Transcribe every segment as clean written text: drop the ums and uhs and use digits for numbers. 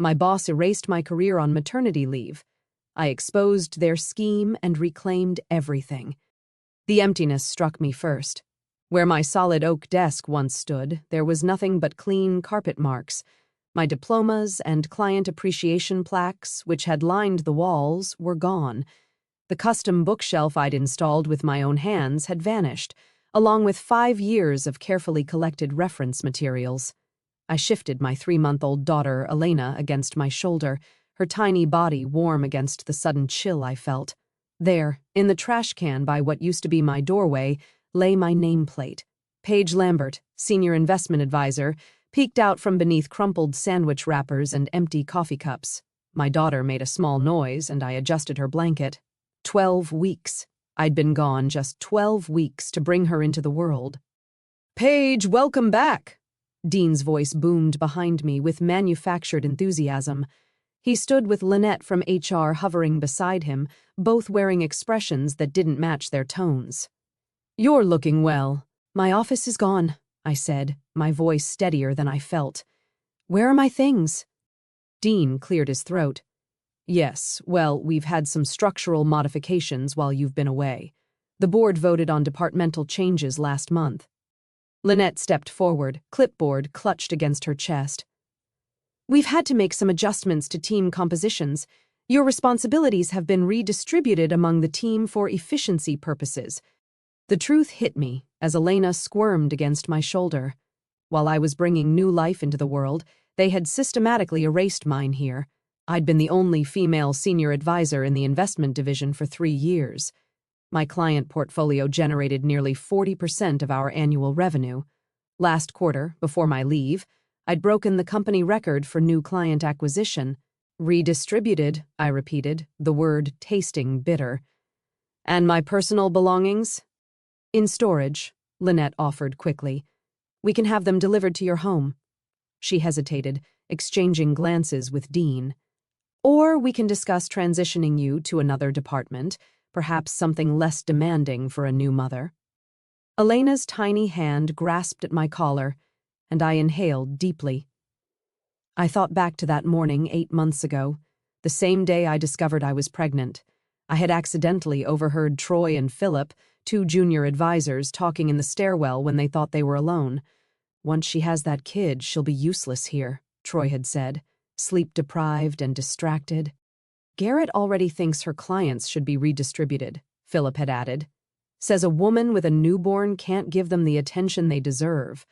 My boss erased my career on maternity leave. I exposed their scheme and reclaimed everything. The emptiness struck me first. Where my solid oak desk once stood, there was nothing but clean carpet marks. My diplomas and client appreciation plaques, which had lined the walls, were gone. The custom bookshelf I'd installed with my own hands had vanished, along with 5 years of carefully collected reference materials. I shifted my 3-month-old daughter, Elena, against my shoulder, her tiny body warm against the sudden chill I felt. There, in the trash can by what used to be my doorway, lay my nameplate. Paige Lambert, senior investment advisor, peeked out from beneath crumpled sandwich wrappers and empty coffee cups. My daughter made a small noise, and I adjusted her blanket. 12 weeks. I'd been gone just 12 weeks to bring her into the world. "Paige, welcome back!" Dean's voice boomed behind me with manufactured enthusiasm. He stood with Lynette from HR hovering beside him, both wearing expressions that didn't match their tones. "You're looking well." "My office is gone," I said, my voice steadier than I felt. "Where are my things?" Dean cleared his throat. "Yes, well, we've had some structural modifications while you've been away. The board voted on departmental changes last month." Lynette stepped forward, clipboard clutched against her chest. "We've had to make some adjustments to team compositions. Your responsibilities have been redistributed among the team for efficiency purposes." The truth hit me as Elena squirmed against my shoulder. While I was bringing new life into the world, they had systematically erased mine here. I'd been the only female senior advisor in the investment division for 3 years. My client portfolio generated nearly 40% of our annual revenue. Last quarter, before my leave, I'd broken the company record for new client acquisition. "Redistributed," I repeated, the word tasting bitter. "And my personal belongings?" "In storage," Lynette offered quickly. "We can have them delivered to your home." She hesitated, exchanging glances with Dean. "Or we can discuss transitioning you to another department, perhaps something less demanding for a new mother." Elena's tiny hand grasped at my collar, and I inhaled deeply. I thought back to that morning 8 months ago, the same day I discovered I was pregnant. I had accidentally overheard Troy and Philip, 2 junior advisors, talking in the stairwell when they thought they were alone. "Once she has that kid, she'll be useless here," Troy had said, sleep-deprived and distracted. "Garrett already thinks her clients should be redistributed," Philip had added. "Says a woman with a newborn can't give them the attention they deserve.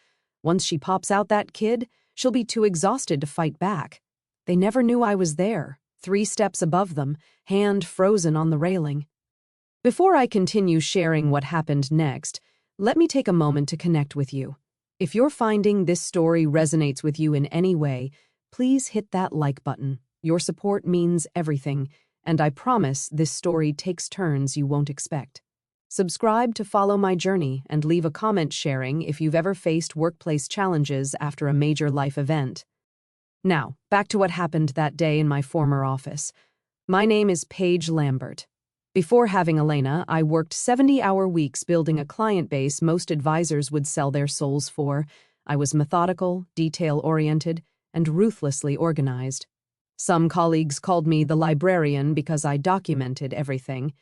Once she pops out that kid, she'll be too exhausted to fight back. They never knew I was there, 3 steps above them, hand frozen on the railing." Before I continue sharing what happened next, let me take a moment to connect with you. If you're finding this story resonates with you in any way, please hit that like button. Your support means everything, and I promise this story takes turns you won't expect. Subscribe to follow my journey and leave a comment sharing if you've ever faced workplace challenges after a major life event. Now, back to what happened that day in my former office. My name is Paige Lambert. Before having Elena, I worked 70-hour weeks building a client base most advisors would sell their souls for. I was methodical, detail-oriented, and ruthlessly organized. Some colleagues called me the librarian because I documented everything.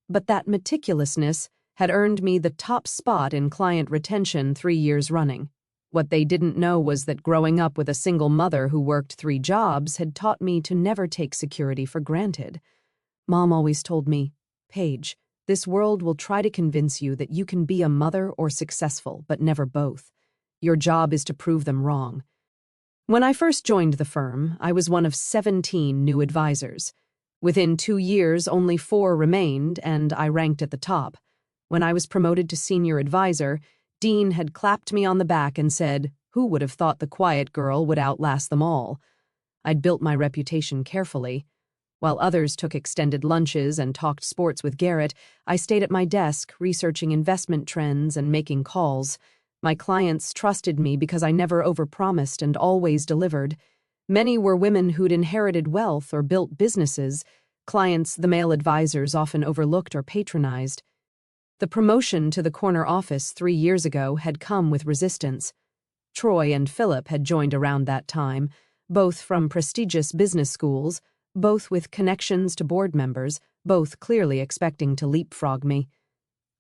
But that meticulousness had earned me the top spot in client retention 3 years running. What they didn't know was that growing up with a single mother who worked 3 jobs had taught me to never take security for granted. Mom always told me, "Paige, this world will try to convince you that you can be a mother or successful, but never both. Your job is to prove them wrong." When I first joined the firm, I was one of 17 new advisors. Within 2 years, only 4 remained, and I ranked at the top. When I was promoted to senior advisor, Dean had clapped me on the back and said, "Who would have thought the quiet girl would outlast them all?" I'd built my reputation carefully. While others took extended lunches and talked sports with Garrett, I stayed at my desk, researching investment trends and making calls. My clients trusted me because I never overpromised and always delivered. Many were women who'd inherited wealth or built businesses, clients the male advisors often overlooked or patronized. The promotion to the corner office 3 years ago had come with resistance. Troy and Philip had joined around that time, both from prestigious business schools, both with connections to board members, both clearly expecting to leapfrog me.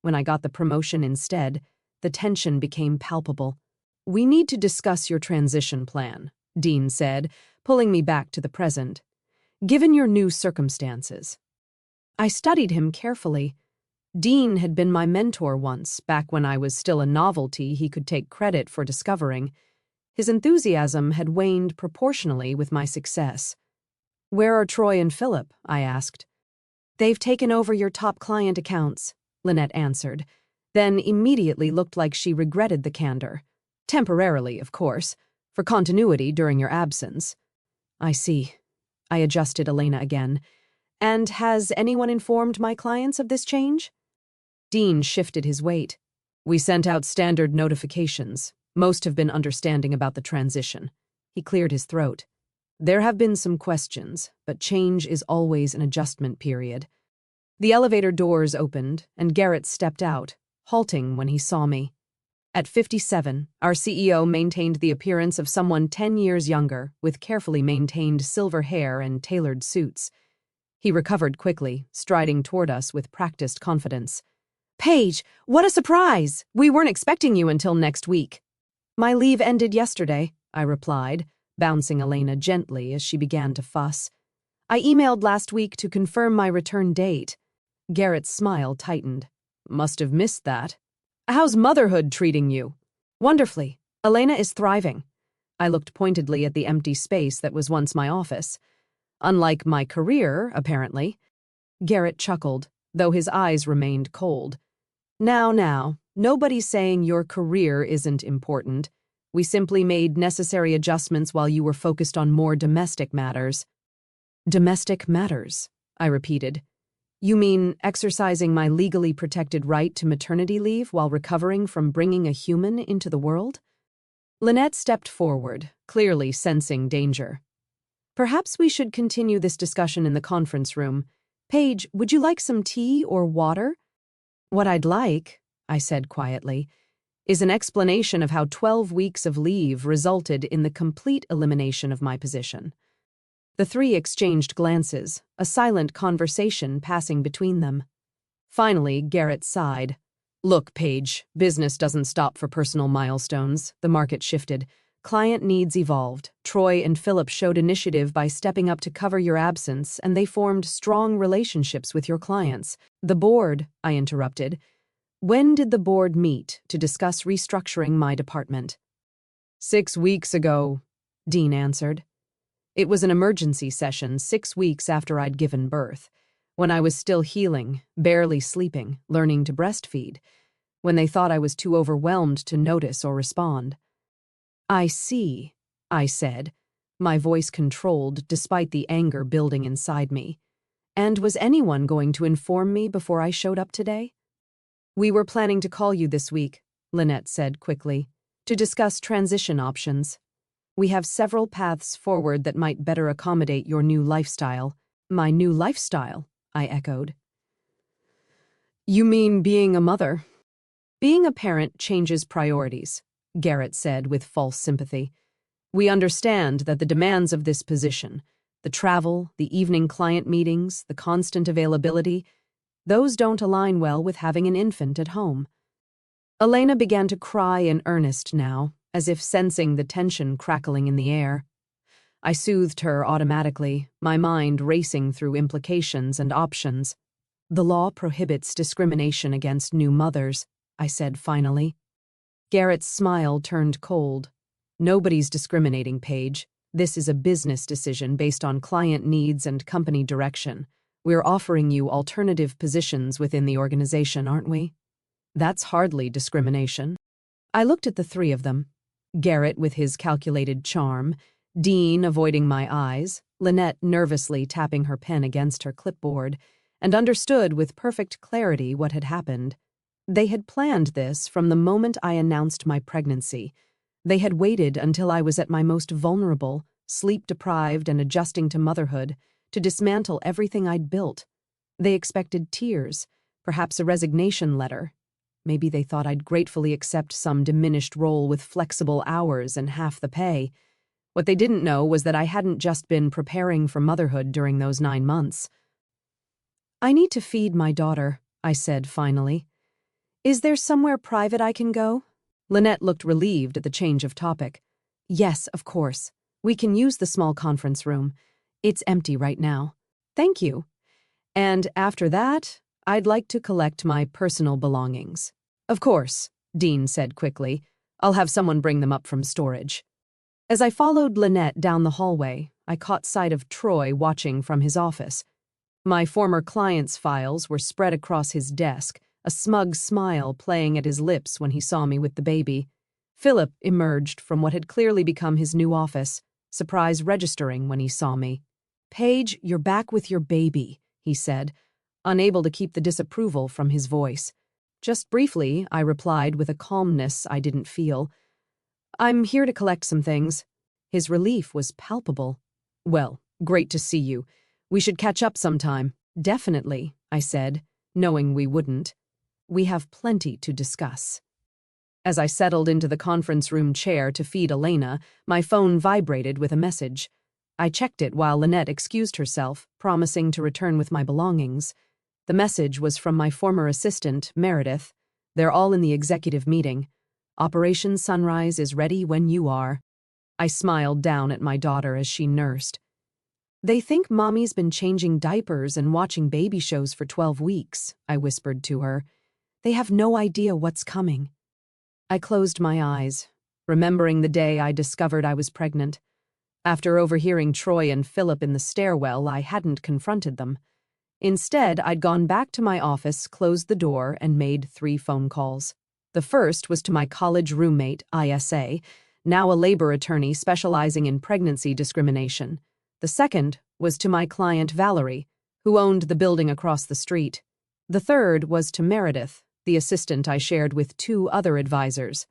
When I got the promotion instead, the tension became palpable. "We need to discuss your transition plan," Dean said, pulling me back to the present. "Given your new circumstances." I studied him carefully. Dean had been my mentor once, back when I was still a novelty he could take credit for discovering. His enthusiasm had waned proportionally with my success. "Where are Troy and Philip?" I asked. "They've taken over your top client accounts," Lynette answered, then immediately looked like she regretted the candor. "Temporarily, of course, for continuity during your absence." "I see." I adjusted Elena again. "And has anyone informed my clients of this change?" Dean shifted his weight. "We sent out standard notifications. Most have been understanding about the transition." He cleared his throat. "There have been some questions, but change is always an adjustment period." The elevator doors opened, and Garrett stepped out, halting when he saw me. At 57, our CEO maintained the appearance of someone 10 years younger, with carefully maintained silver hair and tailored suits. He recovered quickly, striding toward us with practiced confidence. "Paige, what a surprise! We weren't expecting you until next week." "My leave ended yesterday," I replied, bouncing Elena gently as she began to fuss. "I emailed last week to confirm my return date." Garrett's smile tightened. "Must have missed that. How's motherhood treating you?" "Wonderfully. Elena is thriving." I looked pointedly at the empty space that was once my office. "Unlike my career, apparently." Garrett chuckled, though his eyes remained cold. Now, nobody's saying your career isn't important. We simply made necessary adjustments while you were focused on more domestic matters." "Domestic matters," I repeated. "You mean exercising my legally protected right to maternity leave while recovering from bringing a human into the world?" Lynette stepped forward, clearly sensing danger. "Perhaps we should continue this discussion in the conference room. Paige, would you like some tea or water?" "What I'd like," I said quietly, "is an explanation of how 12 weeks of leave resulted in the complete elimination of my position." The three exchanged glances, a silent conversation passing between them. Finally, Garrett sighed. "Look, Paige, business doesn't stop for personal milestones. The market shifted. Client needs evolved. Troy and Philip showed initiative by stepping up to cover your absence, and they formed strong relationships with your clients. The board," I interrupted. "When did the board meet to discuss restructuring my department?" 6 weeks ago," Dean answered. "It was an emergency session 6 weeks after I'd given birth, when I was still healing, barely sleeping, learning to breastfeed, when they thought I was too overwhelmed to notice or respond." "I see," I said, my voice controlled despite the anger building inside me. "And was anyone going to inform me before I showed up today?" "We were planning to call you this week," Lynette said quickly, "to discuss transition options. We have several paths forward that might better accommodate your new lifestyle." "My new lifestyle?" I echoed. "You mean being a mother?" "Being a parent changes priorities," Garrett said with false sympathy. "We understand that the demands of this position, the travel, the evening client meetings, the constant availability, those don't align well with having an infant at home." Elena began to cry in earnest now, as if sensing the tension crackling in the air. I soothed her automatically, my mind racing through implications and options. "The law prohibits discrimination against new mothers," I said finally. Garrett's smile turned cold. "Nobody's discriminating, Paige. This is a business decision based on client needs and company direction. We're offering you alternative positions within the organization, aren't we?" "That's hardly discrimination." I looked at the three of them. Garrett with his calculated charm, Dean avoiding my eyes, Lynette nervously tapping her pen against her clipboard, and understood with perfect clarity what had happened. They had planned this from the moment I announced my pregnancy. They had waited until I was at my most vulnerable, sleep-deprived and adjusting to motherhood, to dismantle everything I'd built. They expected tears, perhaps a resignation letter. Maybe they thought I'd gratefully accept some diminished role with flexible hours and half the pay. What they didn't know was that I hadn't just been preparing for motherhood during those 9 months. "I need to feed my daughter," I said finally. "Is there somewhere private I can go?" Lynette looked relieved at the change of topic. "Yes, of course. We can use the small conference room. It's empty right now." "Thank you. And after that, I'd like to collect my personal belongings." "Of course," Dean said quickly. "I'll have someone bring them up from storage." As I followed Lynette down the hallway, I caught sight of Troy watching from his office. My former client's files were spread across his desk, a smug smile playing at his lips when he saw me with the baby. Philip emerged from what had clearly become his new office, surprise registering when he saw me. "Paige, you're back with your baby," he said, unable to keep the disapproval from his voice. "Just briefly," I replied with a calmness I didn't feel. "I'm here to collect some things." His relief was palpable. "Well, great to see you. We should catch up sometime." "Definitely," I said, knowing we wouldn't. "We have plenty to discuss." As I settled into the conference room chair to feed Elena, my phone vibrated with a message. I checked it while Lynette excused herself, promising to return with my belongings. The message was from my former assistant, Meredith. "They're all in the executive meeting. Operation Sunrise is ready when you are." I smiled down at my daughter as she nursed. "They think Mommy's been changing diapers and watching baby shows for 12 weeks, I whispered to her. "They have no idea what's coming." I closed my eyes, remembering the day I discovered I was pregnant. After overhearing Troy and Philip in the stairwell, I hadn't confronted them. Instead, I'd gone back to my office, closed the door, and made 3 phone calls. The first was to my college roommate, ISA, now a labor attorney specializing in pregnancy discrimination. The second was to my client, Valerie, who owned the building across the street. The third was to Meredith, the assistant I shared with 2 other advisors.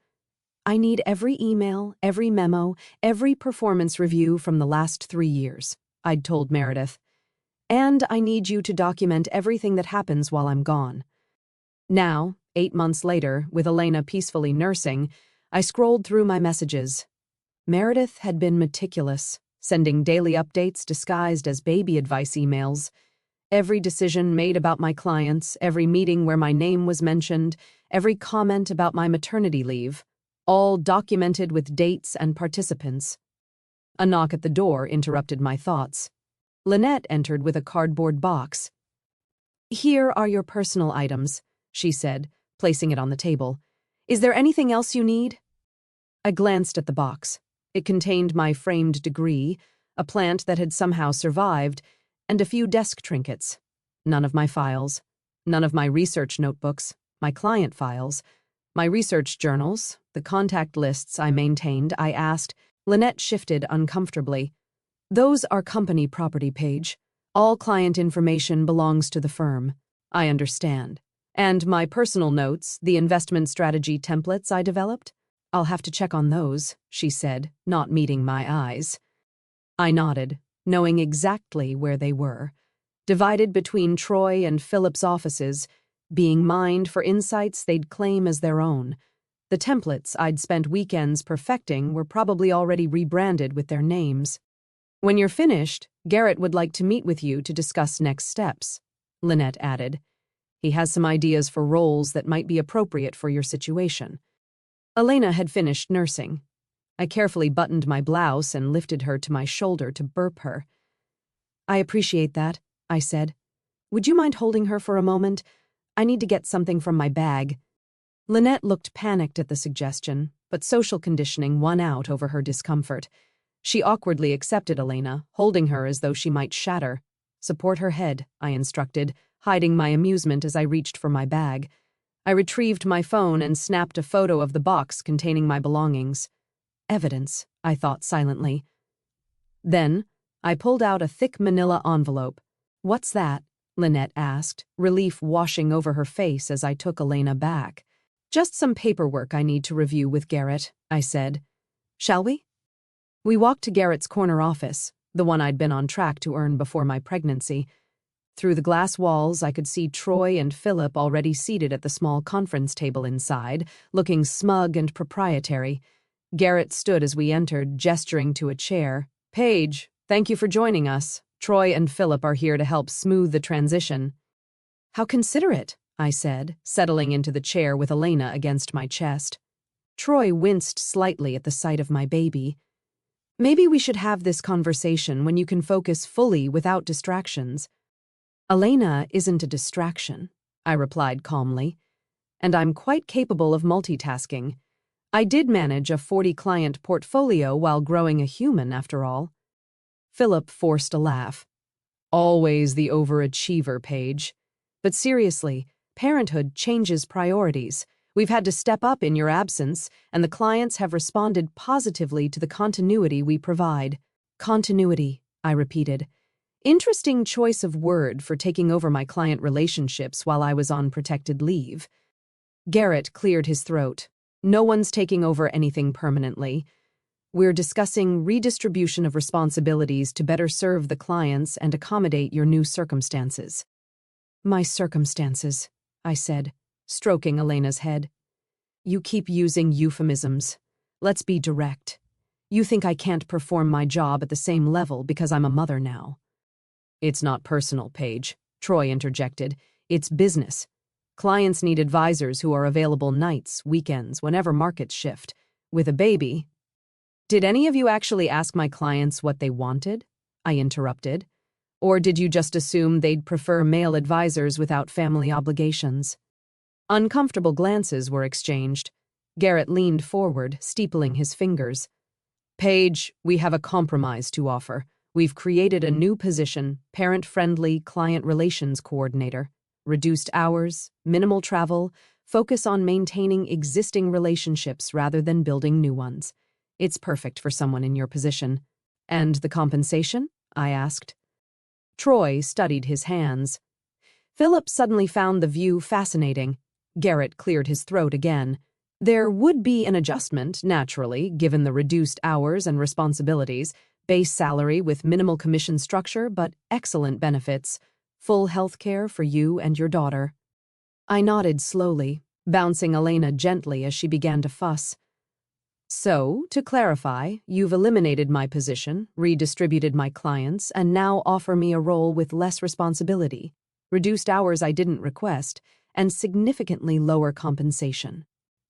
"I need every email, every memo, every performance review from the last 3 years," I'd told Meredith. "And I need you to document everything that happens while I'm gone." Now, 8 months later, with Elena peacefully nursing, I scrolled through my messages. Meredith had been meticulous, sending daily updates disguised as baby advice emails. Every decision made about my clients, every meeting where my name was mentioned, every comment about my maternity leave, all documented with dates and participants. A knock at the door interrupted my thoughts. Lynette entered with a cardboard box. "Here are your personal items," she said, placing it on the table. "Is there anything else you need?" I glanced at the box. It contained my framed degree, a plant that had somehow survived, and a few desk trinkets. None of my files. None of my research notebooks, my client files, my research journals, the contact lists I maintained. I asked. Lynette shifted uncomfortably. "Those are company property, Paige. All client information belongs to the firm." "I understand. And my personal notes, the investment strategy templates I developed? I'll have to check on those," she said, not meeting my eyes. I nodded, knowing exactly where they were. Divided between Troy and Philip's offices, being mined for insights they'd claim as their own. The templates I'd spent weekends perfecting were probably already rebranded with their names. "When you're finished, Garrett would like to meet with you to discuss next steps," Lynette added. "He has some ideas for roles that might be appropriate for your situation." Elena had finished nursing. I carefully buttoned my blouse and lifted her to my shoulder to burp her. "I appreciate that," I said. "Would you mind holding her for a moment? I need to get something from my bag." Lynette looked panicked at the suggestion, but social conditioning won out over her discomfort. She awkwardly accepted Elena, holding her as though she might shatter. "Support her head," I instructed, hiding my amusement as I reached for my bag. I retrieved my phone and snapped a photo of the box containing my belongings. Evidence, I thought silently. Then, I pulled out a thick manila envelope. "What's that?" Lynette asked, relief washing over her face as I took Elena back. "Just some paperwork I need to review with Garrett," I said. "Shall we?" We walked to Garrett's corner office, the one I'd been on track to earn before my pregnancy. Through the glass walls, I could see Troy and Philip already seated at the small conference table inside, looking smug and proprietary. Garrett stood as we entered, gesturing to a chair. "Paige, thank you for joining us. Troy and Philip are here to help smooth the transition." "How considerate," I said, settling into the chair with Elena against my chest. Troy winced slightly at the sight of my baby. "Maybe we should have this conversation when you can focus fully without distractions." "Elena isn't a distraction," I replied calmly, "and I'm quite capable of multitasking. I did manage a 40-client portfolio while growing a human, after all." Philip forced a laugh. "Always the overachiever, Paige. But seriously, parenthood changes priorities. We've had to step up in your absence, and the clients have responded positively to the continuity we provide." "Continuity," I repeated. Interesting choice of word for taking over my client relationships while I was on protected leave. Garrett cleared his throat. "No one's taking over anything permanently. We're discussing redistribution of responsibilities to better serve the clients and accommodate your new circumstances." "My circumstances," I said, stroking Elena's head. "You keep using euphemisms. Let's be direct. You think I can't perform my job at the same level because I'm a mother now." "It's not personal, Paige," Troy interjected. "It's business. Clients need advisors who are available nights, weekends, whenever markets shift. With a baby—" "Did any of you actually ask my clients what they wanted?" I interrupted. "Or did you just assume they'd prefer male advisors without family obligations?" Uncomfortable glances were exchanged. Garrett leaned forward, steepling his fingers. "Paige, we have a compromise to offer. We've created a new position, parent-friendly client relations coordinator. Reduced hours, minimal travel, focus on maintaining existing relationships rather than building new ones. It's perfect for someone in your position." "And the compensation?" I asked. Troy studied his hands. Philip suddenly found the view fascinating. Garrett cleared his throat again. "There would be an adjustment, naturally, given the reduced hours and responsibilities. Base salary with minimal commission structure, but excellent benefits. Full health care for you and your daughter." I nodded slowly, bouncing Elena gently as she began to fuss. "So, to clarify, you've eliminated my position, redistributed my clients, and now offer me a role with less responsibility, reduced hours I didn't request, and significantly lower compensation."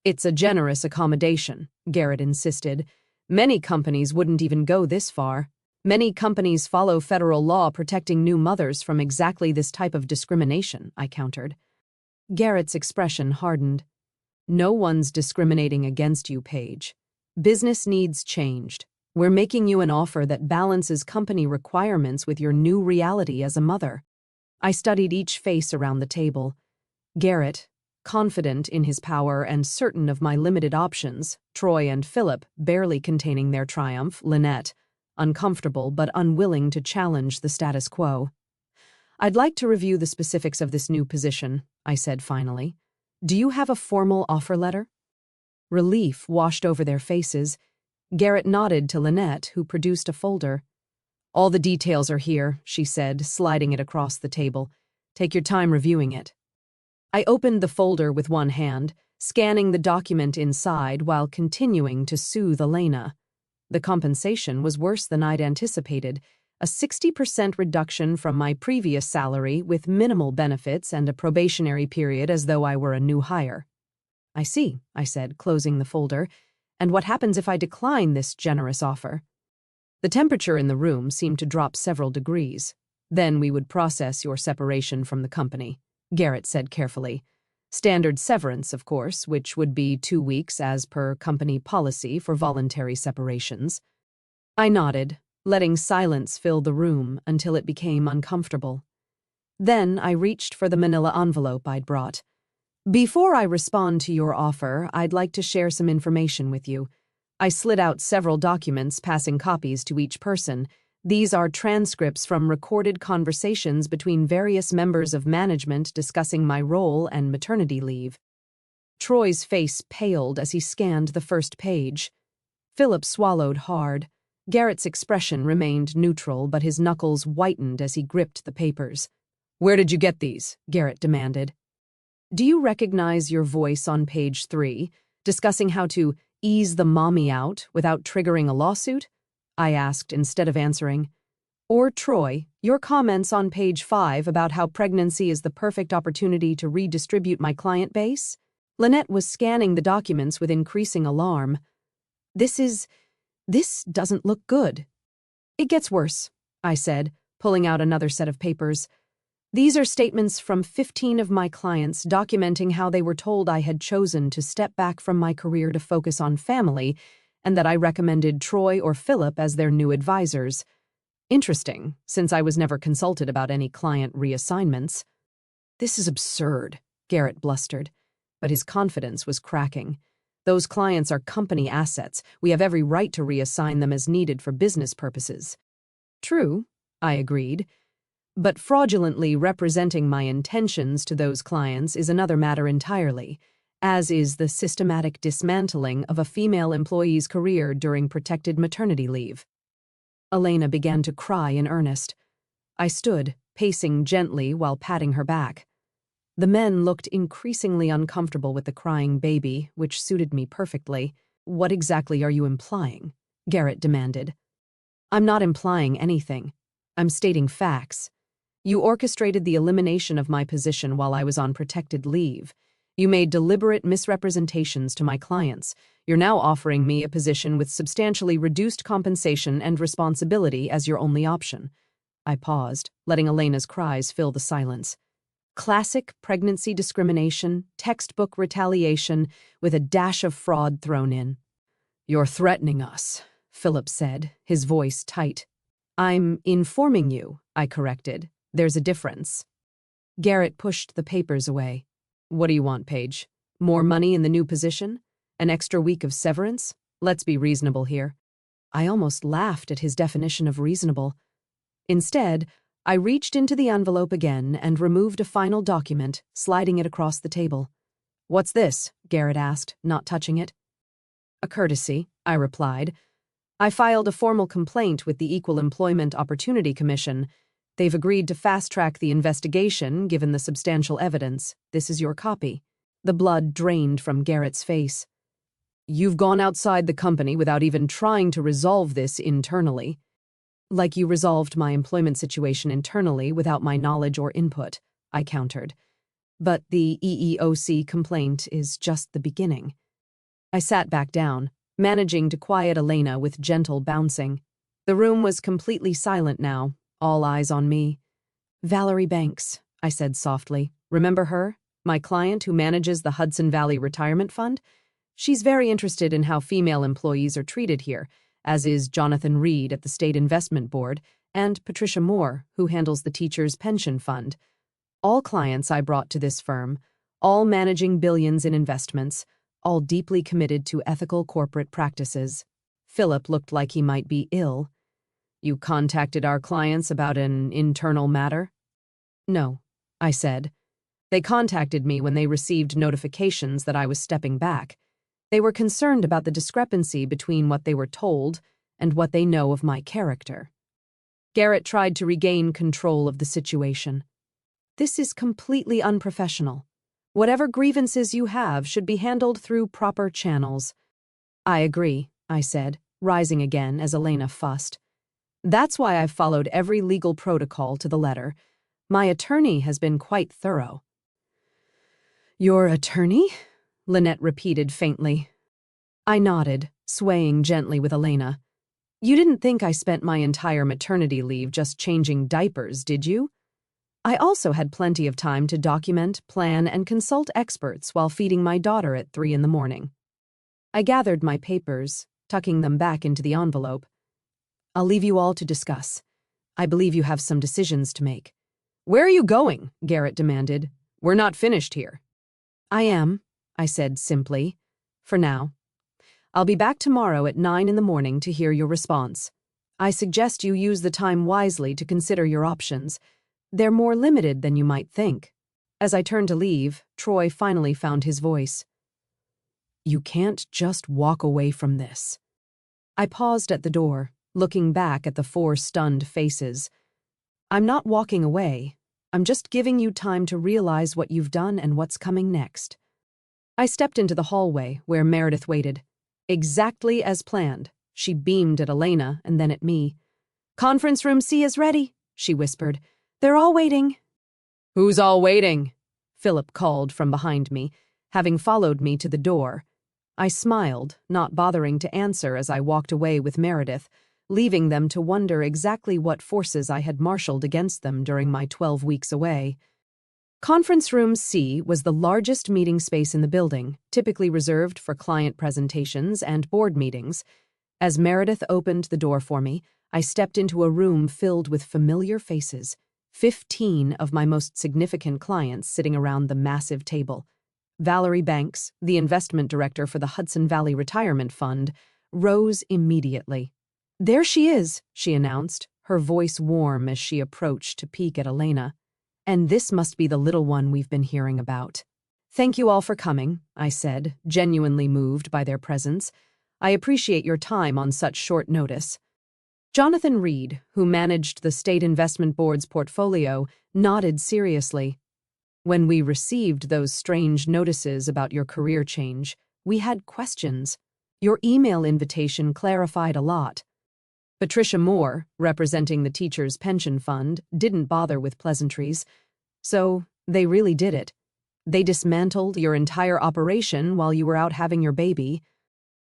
"It's a generous accommodation," Garrett insisted. "Many companies wouldn't even go this far. Many companies follow federal law protecting new mothers from exactly this type of discrimination," I countered. Garrett's expression hardened. "No one's discriminating against you, Paige. Business needs changed. We're making you an offer that balances company requirements with your new reality as a mother." I studied each face around the table. Garrett, confident in his power and certain of my limited options, Troy and Philip barely containing their triumph, Lynette, uncomfortable but unwilling to challenge the status quo. "I'd like to review the specifics of this new position," I said finally. "Do you have a formal offer letter?" Relief washed over their faces. Garrett nodded to Lynette, who produced a folder. "All the details are here," she said, sliding it across the table. "Take your time reviewing it." I opened the folder with one hand, scanning the document inside while continuing to soothe Elena. The compensation was worse than I'd anticipated, a 60% reduction from my previous salary with minimal benefits and a probationary period as though I were a new hire. "I see," I said, closing the folder. "And what happens if I decline this generous offer?" The temperature in the room seemed to drop several degrees. "Then we would process your separation from the company," Garrett said carefully. "Standard severance, of course, which would be 2 weeks as per company policy for voluntary separations." I nodded, letting silence fill the room until it became uncomfortable. Then I reached for the manila envelope I'd brought. "Before I respond to your offer, I'd like to share some information with you." I slid out several documents, passing copies to each person. These are transcripts from recorded conversations between various members of management discussing my role and maternity leave. Troy's face paled as he scanned the first page. Philip swallowed hard. Garrett's expression remained neutral, but his knuckles whitened as he gripped the papers. "Where did you get these?" Garrett demanded. "Do you recognize your voice on page 3, discussing how to ease the mommy out without triggering a lawsuit? I asked instead of answering. Or Troy, your comments on page 5 about how pregnancy is the perfect opportunity to redistribute my client base? Lynette was scanning the documents with increasing alarm. This doesn't look good. It gets worse, I said, pulling out another set of papers. These are statements from 15 of my clients documenting how they were told I had chosen to step back from my career to focus on family and that I recommended Troy or Philip as their new advisors. Interesting, since I was never consulted about any client reassignments. This is absurd, Garrett blustered, but his confidence was cracking. Those clients are company assets. We have every right to reassign them as needed for business purposes. True, I agreed. But fraudulently representing my intentions to those clients is another matter entirely, as is the systematic dismantling of a female employee's career during protected maternity leave. Elena began to cry in earnest. I stood, pacing gently while patting her back. The men looked increasingly uncomfortable with the crying baby, which suited me perfectly. What exactly are you implying? Garrett demanded. I'm not implying anything. I'm stating facts. You orchestrated the elimination of my position while I was on protected leave. You made deliberate misrepresentations to my clients. You're now offering me a position with substantially reduced compensation and responsibility as your only option. I paused, letting Elena's cries fill the silence. Classic pregnancy discrimination, textbook retaliation, with a dash of fraud thrown in. You're threatening us, Philip said, his voice tight. I'm informing you, I corrected. There's a difference. Garrett pushed the papers away. What do you want, Paige? More money in the new position? An extra week of severance? Let's be reasonable here. I almost laughed at his definition of reasonable. Instead, I reached into the envelope again and removed a final document, sliding it across the table. What's this? Garrett asked, not touching it. A courtesy, I replied. I filed a formal complaint with the Equal Employment Opportunity Commission. They've agreed to fast-track the investigation, given the substantial evidence. This is your copy. The blood drained from Garrett's face. You've gone outside the company without even trying to resolve this internally. Like you resolved my employment situation internally without my knowledge or input, I countered. But the EEOC complaint is just the beginning. I sat back down, managing to quiet Elena with gentle bouncing. The room was completely silent now, all eyes on me. Valerie Banks, I said softly. Remember her? My client who manages the Hudson Valley Retirement Fund? She's very interested in how female employees are treated here, as is Jonathan Reed at the State Investment Board, and Patricia Moore, who handles the Teachers' Pension Fund. All clients I brought to this firm, all managing billions in investments, all deeply committed to ethical corporate practices. Philip looked like he might be ill. You contacted our clients about an internal matter? No, I said. They contacted me when they received notifications that I was stepping back. They were concerned about the discrepancy between what they were told and what they know of my character. Garrett tried to regain control of the situation. This is completely unprofessional. Whatever grievances you have should be handled through proper channels. I agree, I said, rising again as Elena fussed. That's why I've followed every legal protocol to the letter. My attorney has been quite thorough. Your attorney? Lynette repeated faintly. I nodded, swaying gently with Elena. You didn't think I spent my entire maternity leave just changing diapers, did you? I also had plenty of time to document, plan, and consult experts while feeding my daughter at 3 a.m. I gathered my papers, tucking them back into the envelope. I'll leave you all to discuss. I believe you have some decisions to make. Where are you going? Garrett demanded. We're not finished here. I am, I said simply. For now. I'll be back tomorrow at 9 a.m. to hear your response. I suggest you use the time wisely to consider your options. They're more limited than you might think. As I turned to leave, Troy finally found his voice. You can't just walk away from this. I paused at the door, looking back at the 4 stunned faces. I'm not walking away. I'm just giving you time to realize what you've done and what's coming next. I stepped into the hallway where Meredith waited. Exactly as planned. She beamed at Elena and then at me. "Conference room C is ready," she whispered. "They're all waiting." "Who's all waiting?" Philip called from behind me, having followed me to the door. I smiled, not bothering to answer as I walked away with Meredith, leaving them to wonder exactly what forces I had marshaled against them during my 12 weeks away. Conference room C was the largest meeting space in the building, typically reserved for client presentations and board meetings. As Meredith opened the door for me, I stepped into a room filled with familiar faces, 15 of my most significant clients sitting around the massive table. Valerie Banks, the investment director for the Hudson Valley Retirement Fund, rose immediately. "There she is," she announced, her voice warm as she approached to peek at Elena. "And this must be the little one we've been hearing about." "Thank you all for coming," I said, genuinely moved by their presence. "I appreciate your time on such short notice." Jonathan Reed, who managed the State Investment Board's portfolio, nodded seriously. "When we received those strange notices about your career change, we had questions. Your email invitation clarified a lot." Patricia Moore, representing the Teachers' Pension Fund, didn't bother with pleasantries. "So, they really did it. They dismantled your entire operation while you were out having your baby."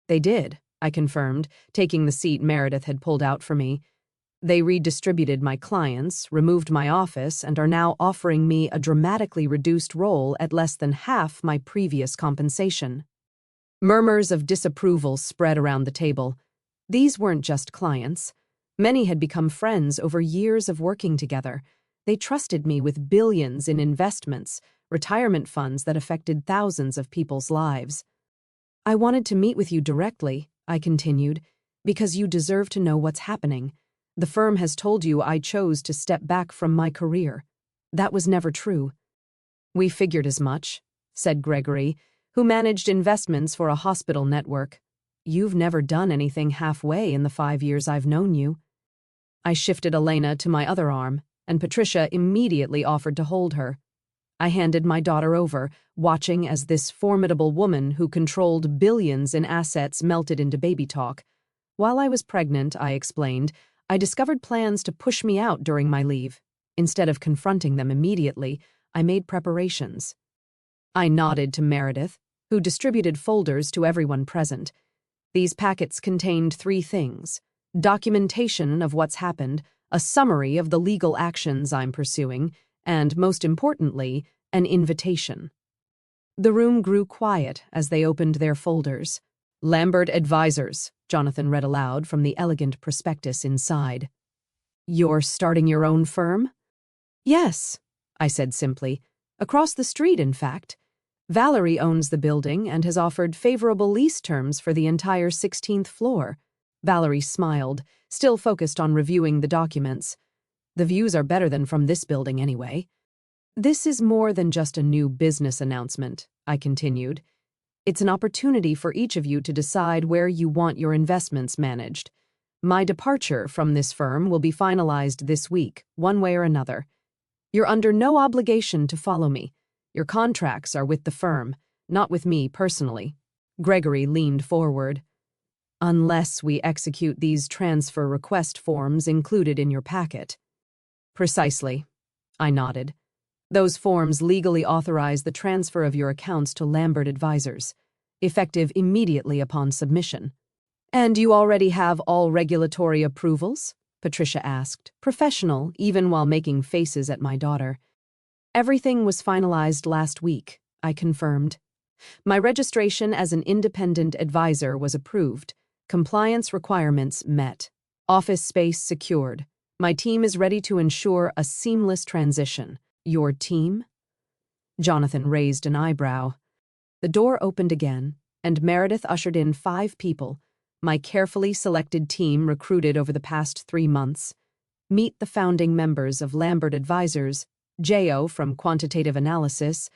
"They did," I confirmed, taking the seat Meredith had pulled out for me. "They redistributed my clients, removed my office, and are now offering me a dramatically reduced role at less than half my previous compensation." Murmurs of disapproval spread around the table. These weren't just clients. Many had become friends over years of working together. They trusted me with billions in investments, retirement funds that affected thousands of people's lives. "I wanted to meet with you directly," I continued, "because you deserve to know what's happening. The firm has told you I chose to step back from my career. That was never true." "We figured as much," said Gregory, who managed investments for a hospital network. "You've never done anything halfway in the 5 years I've known you." I shifted Elena to my other arm, and Patricia immediately offered to hold her. I handed my daughter over, watching as this formidable woman who controlled billions in assets melted into baby talk. "While I was pregnant," I explained, "I discovered plans to push me out during my leave. Instead of confronting them immediately, I made preparations." I nodded to Meredith, who distributed folders to everyone present. These packets contained 3 things: documentation of what's happened, a summary of the legal actions I'm pursuing, and, most importantly, an invitation. The room grew quiet as they opened their folders. "Lambert Advisors," Jonathan read aloud from the elegant prospectus inside. "You're starting your own firm?" "Yes," I said simply. "Across the street, in fact. Valerie owns the building and has offered favorable lease terms for the entire 16th floor. Valerie smiled, still focused on reviewing the documents. "The views are better than from this building anyway." "This is more than just a new business announcement," I continued. "It's an opportunity for each of you to decide where you want your investments managed. My departure from this firm will be finalized this week, one way or another. You're under no obligation to follow me. Your contracts are with the firm, not with me personally." Gregory leaned forward. "Unless we execute these transfer request forms included in your packet." "Precisely," I nodded. "Those forms legally authorize the transfer of your accounts to Lambert Advisors, effective immediately upon submission." "And you already have all regulatory approvals?" Patricia asked, professional even while making faces at my daughter. "Everything was finalized last week," I confirmed. "My registration as an independent advisor was approved. Compliance requirements met. Office space secured. My team is ready to ensure a seamless transition." "Your team?" Jonathan raised an eyebrow. The door opened again, and Meredith ushered in 5 people, my carefully selected team recruited over the past 3 months. Meet the founding members of Lambert Advisors: J.O. from Quantitative Analysis,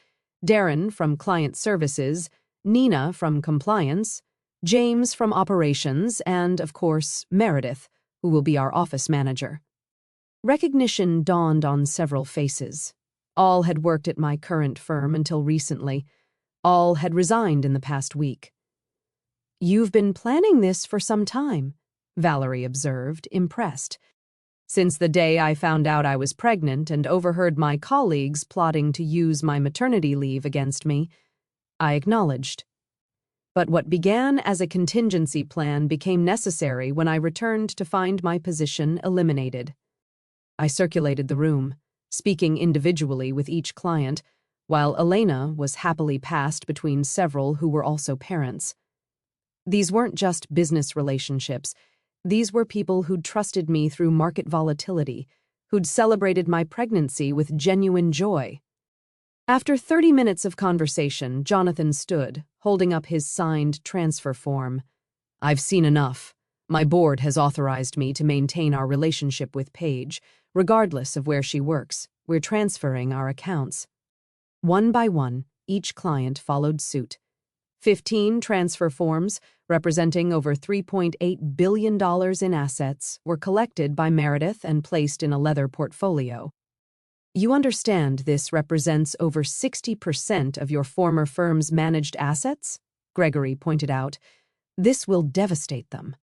Darren from Client Services, Nina from Compliance, James from Operations, and, of course, Meredith, who will be our office manager. Recognition dawned on several faces. All had worked at my current firm until recently. All had resigned in the past week. "You've been planning this for some time," Valerie observed, impressed. "Since the day I found out I was pregnant and overheard my colleagues plotting to use my maternity leave against me," I acknowledged. "But what began as a contingency plan became necessary when I returned to find my position eliminated." I circulated the room, speaking individually with each client, while Elena was happily passed between several who were also parents. These weren't just business relationships. These were people who'd trusted me through market volatility, who'd celebrated my pregnancy with genuine joy. After 30 minutes of conversation, Jonathan stood, holding up his signed transfer form. "I've seen enough. My board has authorized me to maintain our relationship with Paige, regardless of where she works. We're transferring our accounts." One by one, each client followed suit. 15 transfer forms, representing over $3.8 billion in assets, were collected by Meredith and placed in a leather portfolio. "You understand this represents over 60% of your former firm's managed assets?" Gregory pointed out. "This will devastate them."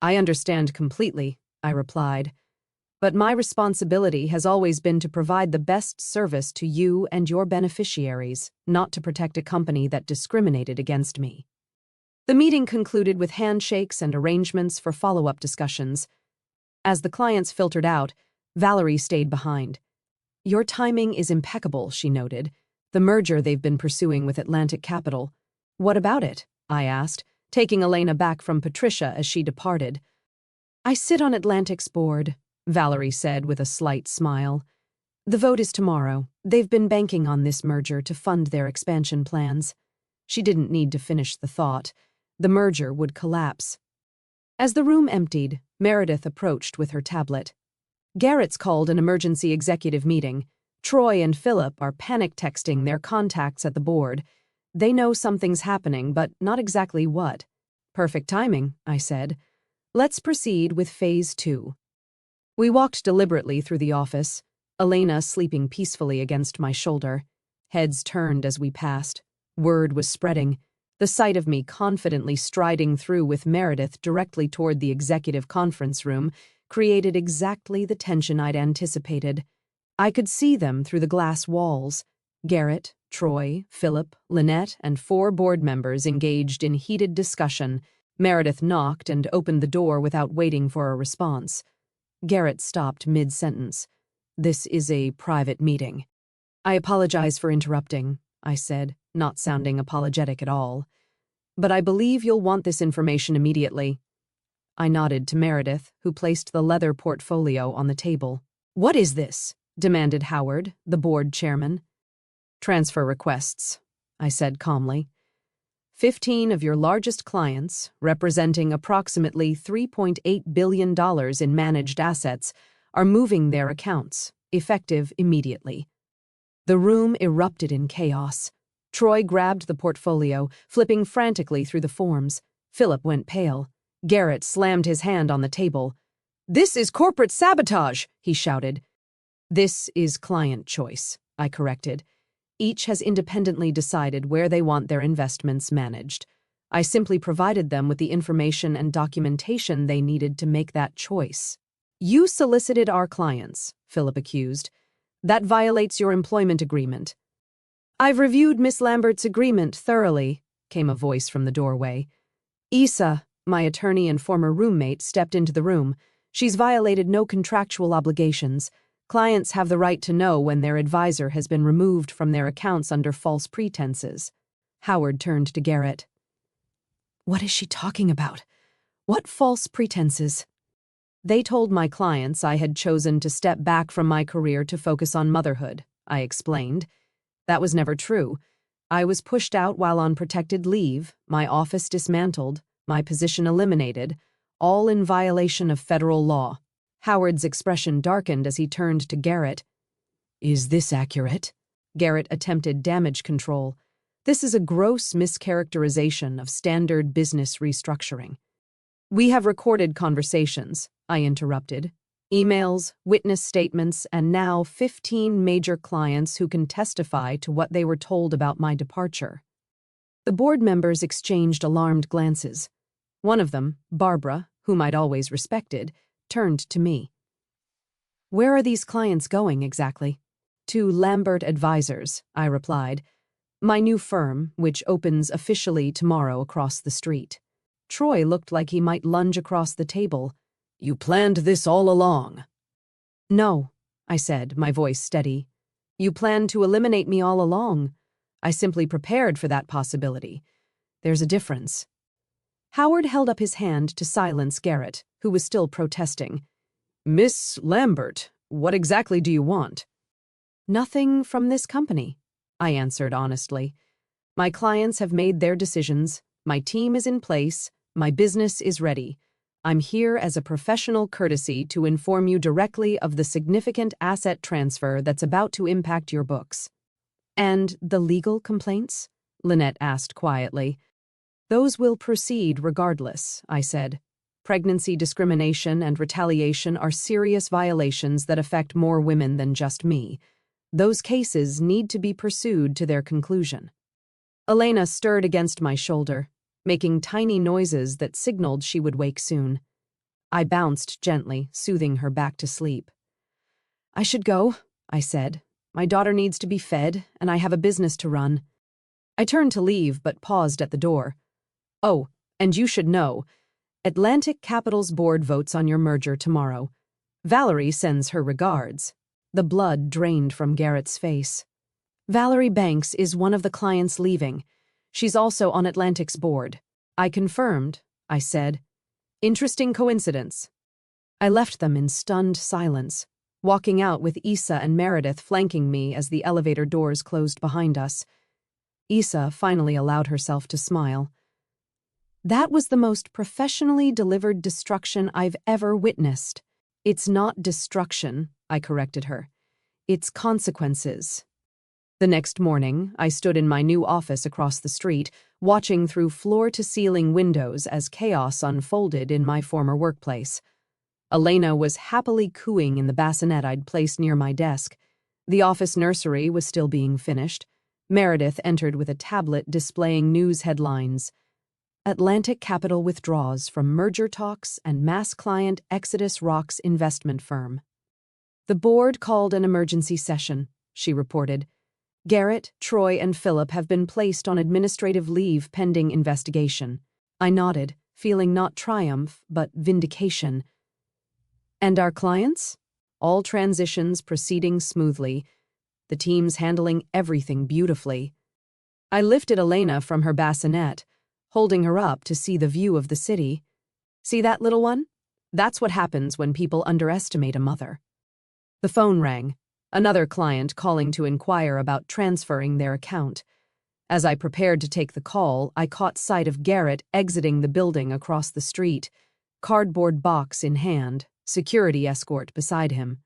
"I understand completely," I replied. "But my responsibility has always been to provide the best service to you and your beneficiaries, not to protect a company that discriminated against me." The meeting concluded with handshakes and arrangements for follow-up discussions. As the clients filtered out, Valerie stayed behind. "Your timing is impeccable," she noted. "The merger they've been pursuing with Atlantic Capital." "What about it?" I asked, taking Elena back from Patricia as she departed. "I sit on Atlantic's board," Valerie said with a slight smile. "The vote is tomorrow. They've been banking on this merger to fund their expansion plans." She didn't need to finish the thought. The merger would collapse. As the room emptied, Meredith approached with her tablet. "Garrett's called an emergency executive meeting. Troy and Philip are panic texting their contacts at the board. They know something's happening, but not exactly what." "Perfect timing," I said. "Let's proceed with Phase 2. We walked deliberately through the office, Elena sleeping peacefully against my shoulder. Heads turned as we passed. Word was spreading. The sight of me confidently striding through with Meredith directly toward the executive conference room created exactly the tension I'd anticipated. I could see them through the glass walls. Garrett, Troy, Philip, Lynette, and 4 board members engaged in heated discussion. Meredith knocked and opened the door without waiting for a response. Garrett stopped mid-sentence. "This is a private meeting." "I apologize for interrupting," I said, not sounding apologetic at all. "But I believe you'll want this information immediately." I nodded to Meredith, who placed the leather portfolio on the table. "What is this?" demanded Howard, the board chairman. "Transfer requests," I said calmly. 15 of your largest clients, representing approximately $3.8 billion in managed assets, are moving their accounts, effective immediately. The room erupted in chaos. Troy grabbed the portfolio, flipping frantically through the forms. Philip went pale. Garrett slammed his hand on the table. "This is corporate sabotage," he shouted. "This is client choice," I corrected. Each has independently decided where they want their investments managed. I simply provided them with the information and documentation they needed to make that choice. "You solicited our clients," Philip accused. "That violates your employment agreement." "I've reviewed Miss Lambert's agreement thoroughly," came a voice from the doorway. Issa, my attorney and former roommate, stepped into the room. "She's violated no contractual obligations. Clients have the right to know when their advisor has been removed from their accounts under false pretenses." Howard turned to Garrett. "What is she talking about? What false pretenses?" "They told my clients I had chosen to step back from my career to focus on motherhood," I explained. "That was never true. I was pushed out while on protected leave, my office dismantled, my position eliminated, all in violation of federal law." Howard's expression darkened as he turned to Garrett. "Is this accurate?" Garrett attempted damage control. "This is a gross mischaracterization of standard business restructuring." "We have recorded conversations," I interrupted. "Emails, witness statements, and now 15 major clients who can testify to what they were told about my departure." The board members exchanged alarmed glances. One of them, Barbara, whom I'd always respected, turned to me. "Where are these clients going exactly?" "To Lambert Advisors," I replied. "My new firm, which opens officially tomorrow across the street." Troy looked like he might lunge across the table. "You planned this all along?" "No," I said, my voice steady. "You planned to eliminate me all along. I simply prepared for that possibility. There's a difference." Howard held up his hand to silence Garrett, who was still protesting. "Miss Lambert, what exactly do you want?" "Nothing from this company," I answered honestly. "My clients have made their decisions, my team is in place, my business is ready. I'm here as a professional courtesy to inform you directly of the significant asset transfer that's about to impact your books." "And the legal complaints?" Lynette asked quietly. "Those will proceed regardless," I said. "Pregnancy discrimination and retaliation are serious violations that affect more women than just me. Those cases need to be pursued to their conclusion." Elena stirred against my shoulder, making tiny noises that signaled she would wake soon. I bounced gently, soothing her back to sleep. "I should go," I said. "My daughter needs to be fed, and I have a business to run." I turned to leave, but paused at the door. "Oh, and you should know, Atlantic Capital's board votes on your merger tomorrow. Valerie sends her regards." The blood drained from Garrett's face. "Valerie Banks is one of the clients leaving. She's also on Atlantic's board." "I confirmed," I said. "Interesting coincidence." I left them in stunned silence, walking out with Issa and Meredith flanking me as the elevator doors closed behind us. Issa finally allowed herself to smile. "That was the most professionally delivered destruction I've ever witnessed." "It's not destruction," I corrected her. "It's consequences." The next morning, I stood in my new office across the street, watching through floor-to-ceiling windows as chaos unfolded in my former workplace. Elena was happily cooing in the bassinet I'd placed near my desk. The office nursery was still being finished. Meredith entered with a tablet displaying news headlines. "Atlantic Capital withdraws from merger talks and mass client Exodus Rocks investment firm." "The board called an emergency session," she reported. "Garrett, Troy, and Philip have been placed on administrative leave pending investigation." I nodded, feeling not triumph, but vindication. "And our clients?" "All transitions proceeding smoothly. The team's handling everything beautifully." I lifted Elena from her bassinet, holding her up to see the view of the city. "See that, little one? That's what happens when people underestimate a mother." The phone rang. Another client calling to inquire about transferring their account. As I prepared to take the call, I caught sight of Garrett exiting the building across the street, cardboard box in hand, security escort beside him.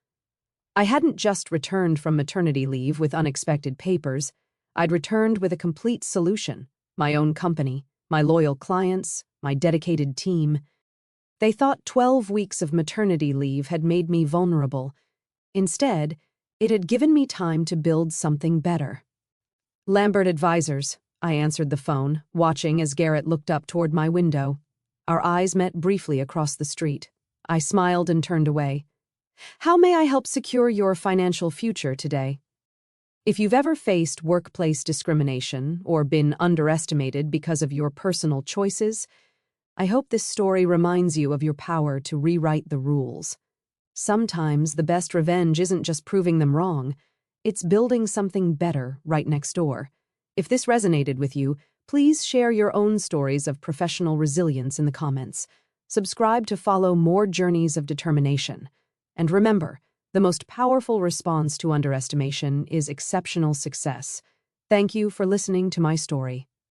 I hadn't just returned from maternity leave with unexpected papers. I'd returned with a complete solution: my own company, my loyal clients, my dedicated team. They thought 12 weeks of maternity leave had made me vulnerable. Instead, it had given me time to build something better. "Lambert Advisors," I answered the phone, watching as Garrett looked up toward my window. Our eyes met briefly across the street. I smiled and turned away. "How may I help secure your financial future today?" If you've ever faced workplace discrimination or been underestimated because of your personal choices, I hope this story reminds you of your power to rewrite the rules. Sometimes the best revenge isn't just proving them wrong, it's building something better right next door. If this resonated with you, please share your own stories of professional resilience in the comments. Subscribe to follow more journeys of determination. And remember, the most powerful response to underestimation is exceptional success. Thank you for listening to my story.